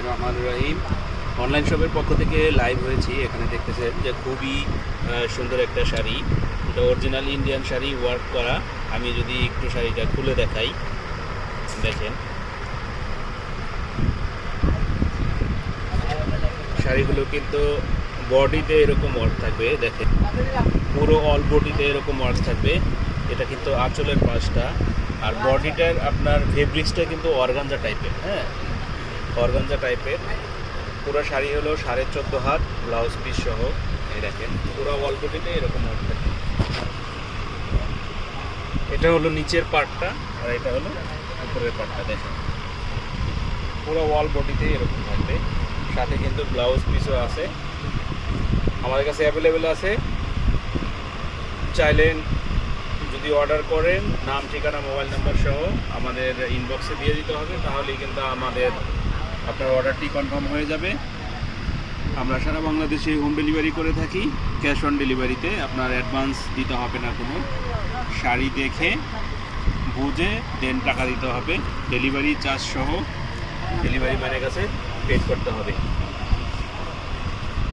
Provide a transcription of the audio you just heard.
রহমানুর রহিম। অনলাইন শপের পক্ষ থেকে লাইভ হয়েছি। এখানে দেখতেছেন যে খুবই সুন্দর একটা শাড়ি, এটা অরিজিনাল ইন্ডিয়ান শাড়ি, ওয়ার্ক করা। আমি যদি একটু শাড়িটা খুলে দেখাই, দেখেন শাড়িগুলো কিন্তু বডিতে এরকম ওয়ার্ক থাকবে, দেখেন পুরো অল বডিতে এরকম ওয়ার্ক থাকবে। এটা কিন্তু আঁচলের পাশটা, আর বডিটার আপনার ফেব্রিক্সটা কিন্তু অর্গানজা টাইপের, হ্যাঁ অর্গানজা টাইপের। পুরো শাড়ি হলো 14.5 হাত, ব্লাউজ পিস সহ। এই দেখেন পুরো অল বডিতে এরকম ওয়ার্ক থাকবে। এটা হলো নিচের পার্টটা, আর এটা হলো উপরের পার্টটা। দেখেন পুরো ওয়াল বডিতে এরকম থাকবে, সাথে কিন্তু ব্লাউজ পিসও আছে, আমাদের কাছে অ্যাভেলেবেল আছে। চাইলেন যদি অর্ডার করেন, নাম ঠিকানা মোবাইল নাম্বার সহ আমাদের ইনবক্সে দিয়ে দিতে হবে, তাহলেই কিন্তু আমাদের আপনার অর্ডারটি কনফার্ম হয়ে যাবে। আমরা সারা বাংলাদেশে হোম ডেলিভারি করে থাকি, ক্যাশ অন ডেলিভারিতে। আপনার অ্যাডভান্স দিতে হবে না কোনো, শাড়ি দেখে বুঝে দেন টাকা দিতে হবে, ডেলিভারি চার্জ সহ ডেলিভারি ম্যানের কাছে পেড করতে হবে।